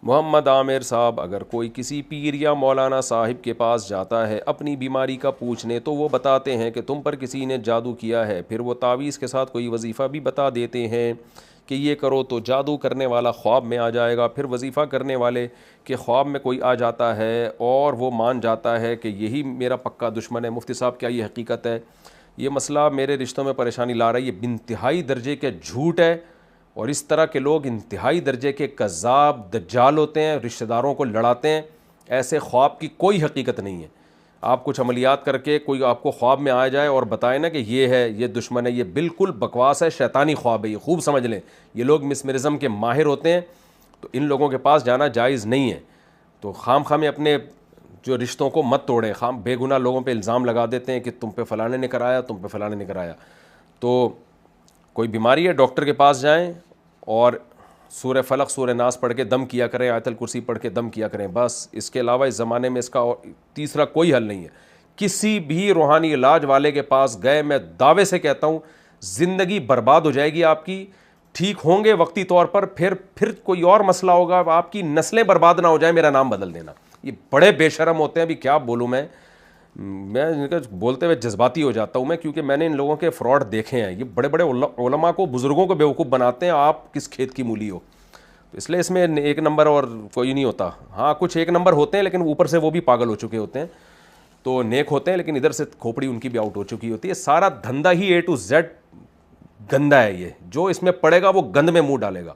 محمد عامر صاحب، اگر کوئی کسی پیر یا مولانا صاحب کے پاس جاتا ہے اپنی بیماری کا پوچھنے تو وہ بتاتے ہیں کہ تم پر کسی نے جادو کیا ہے، پھر وہ تعویذ کے ساتھ کوئی وظیفہ بھی بتا دیتے ہیں کہ یہ کرو تو جادو کرنے والا خواب میں آ جائے گا، پھر وظیفہ کرنے والے کے خواب میں کوئی آ جاتا ہے اور وہ مان جاتا ہے کہ یہی میرا پکا دشمن ہے۔ مفتی صاحب کیا یہ حقیقت ہے؟ یہ مسئلہ میرے رشتوں میں پریشانی لا رہا ہے، یہ انتہائی درجے کے جھوٹ ہے، اور اس طرح کے لوگ انتہائی درجے کے کذاب دجال ہوتے ہیں، رشتہ داروں کو لڑاتے ہیں۔ ایسے خواب کی کوئی حقیقت نہیں ہے۔ آپ کچھ عملیات کر کے کوئی آپ کو خواب میں آ جائے اور بتائے نا کہ یہ ہے، یہ دشمن ہے، یہ بالکل بکواس ہے، شیطانی خواب ہے، یہ خوب سمجھ لیں۔ یہ لوگ مسمرزم کے ماہر ہوتے ہیں، تو ان لوگوں کے پاس جانا جائز نہیں ہے۔ تو خام خواہ میں اپنے جو رشتوں کو مت توڑیں، خام بے گناہ لوگوں پہ الزام لگا دیتے ہیں کہ تم پہ فلانے نے کرایا، تم پہ فلانے نے کرایا۔ تو کوئی بیماری ہے ڈاکٹر کے پاس جائیں اور سورہ فلق سورہ ناس پڑھ کے دم کیا کریں، آیت الکرسی پڑھ کے دم کیا کریں، بس۔ اس کے علاوہ اس زمانے میں اس کا تیسرا کوئی حل نہیں ہے۔ کسی بھی روحانی علاج والے کے پاس گئے، میں دعوے سے کہتا ہوں زندگی برباد ہو جائے گی آپ کی۔ ٹھیک ہوں گے وقتی طور پر، پھر کوئی اور مسئلہ ہوگا، آپ کی نسلیں برباد نہ ہو جائیں، میرا نام بدل دینا۔ یہ بڑے بے شرم ہوتے ہیں، ابھی کیا بولوں میں ان کا بولتے ہوئے جذباتی ہو جاتا ہوں میں، کیونکہ میں نے ان لوگوں کے فراڈ دیکھے ہیں۔ یہ بڑے بڑے علماء کو، بزرگوں کو بیوقوف بناتے ہیں، آپ کس کھیت کی مولی ہو۔ اس لیے اس میں ایک نمبر اور کوئی نہیں ہوتا۔ ہاں کچھ ایک نمبر ہوتے ہیں، لیکن اوپر سے وہ بھی پاگل ہو چکے ہوتے ہیں، تو نیک ہوتے ہیں لیکن ادھر سے کھوپڑی ان کی بھی آؤٹ ہو چکی ہوتی ہے۔ سارا دھندا ہی A to Z گندا ہے، یہ جو اس میں پڑے گا وہ گند میں منہ ڈالے گا۔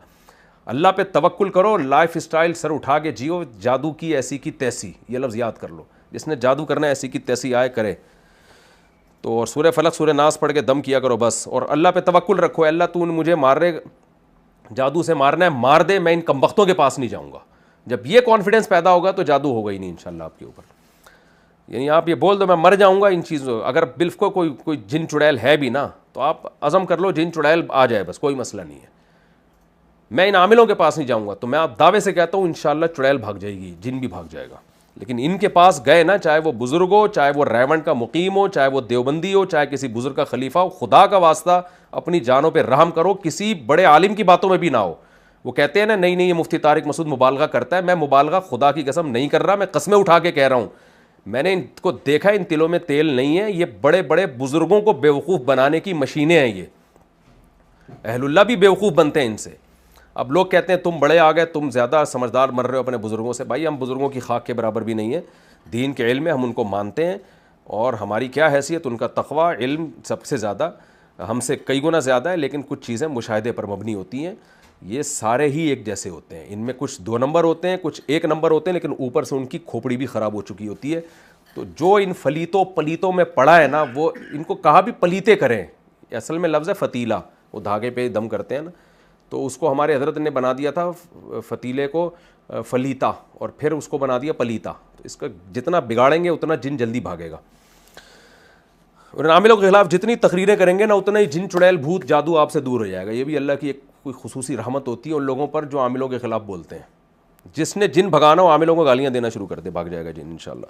اللہ پہ توکل کرو، لائف اسٹائل سر اٹھا کے جیو، جادو کی ایسی کی تیسی، یہ لفظ یاد کر لو، جس نے جادو کرنا ہے ایسی کی تیسی آئے کرے۔ تو اور سورہ فلق سورہ ناس پڑھ کے دم کیا کرو بس، اور اللہ پہ توکل رکھو۔ اللہ تو مجھے مار رہے، جادو سے مارنا ہے مار دے، میں ان کمبختوں کے پاس نہیں جاؤں گا۔ جب یہ کانفیڈنس پیدا ہوگا تو جادو ہوگا ہی نہیں انشاءاللہ آپ کے اوپر۔ یعنی آپ یہ بول دو میں مر جاؤں گا ان چیزوں، اگر بالکل کوئی جن چڑیل ہے بھی نا تو آپ عزم کر لو جن چڑیل آ جائے، بس کوئی مسئلہ نہیں ہے، میں ان عاملوں کے پاس نہیں جاؤں گا، تو میں آپ دعوے سے کہتا ہوں انشاءاللہ چڑیل بھاگ جائے گی، جن بھی بھاگ جائے گا۔ لیکن ان کے پاس گئے نا، چاہے وہ بزرگ ہو، چاہے وہ ریونڈ کا مقیم ہو، چاہے وہ دیوبندی ہو، چاہے کسی بزرگ کا خلیفہ ہو، خدا کا واسطہ اپنی جانوں پہ رحم کرو، کسی بڑے عالم کی باتوں میں بھی نہ ہو۔ وہ کہتے ہیں نا نہیں یہ مفتی طارق مسعود مبالغہ کرتا ہے، میں مبالغہ خدا کی قسم نہیں کر رہا، میں قسمیں اٹھا کے کہہ رہا ہوں، میں نے ان کو دیکھا، ان تلوں میں تیل نہیں ہے، یہ بڑے بڑے بزرگوں کو بیوقوف بنانے کی مشینیں ہیں، یہ اہل اللہ بھی بیوقوف بنتے ہیں ان سے۔ اب لوگ کہتے ہیں تم بڑے آ گئے، تم زیادہ سمجھدار مر رہے ہو اپنے بزرگوں سے۔ بھائی ہم بزرگوں کی خاک کے برابر بھی نہیں ہیں، دین کے علم میں ہم ان کو مانتے ہیں، اور ہماری کیا حیثیت، ان کا تقوی علم سب سے زیادہ، ہم سے کئی گنا زیادہ ہے، لیکن کچھ چیزیں مشاہدے پر مبنی ہوتی ہیں۔ یہ سارے ہی ایک جیسے ہوتے ہیں، ان میں کچھ 2 نمبر ہوتے ہیں، کچھ 1 نمبر ہوتے ہیں، لیکن اوپر سے ان کی کھوپڑی بھی خراب ہو چکی ہوتی ہے۔ تو جو ان فلیتوں پلیتوں میں پڑا ہے نا، وہ ان کو کہا بھی پلیتے کریں، اصل میں لفظ ہے فتیلہ، وہ دھاگے پہ دم کرتے ہیں نا، تو اس کو ہمارے حضرت نے بنا دیا تھا فتیلے کو فلیتا، اور پھر اس کو بنا دیا پلیتا۔ تو اس کا جتنا بگاڑیں گے اتنا جن جلدی بھاگے گا، اور عاملوں کے خلاف جتنی تقریریں کریں گے نا اتنا ہی جن چڑیل بھوت جادو آپ سے دور ہو جائے گا۔ یہ بھی اللہ کی ایک کوئی خصوصی رحمت ہوتی ہے ان لوگوں پر جو عاملوں کے خلاف بولتے ہیں۔ جس نے جن بھگانا ہو عاملوں کو گالیاں دینا شروع کر دے، بھاگ جائے گا جن انشاءاللہ۔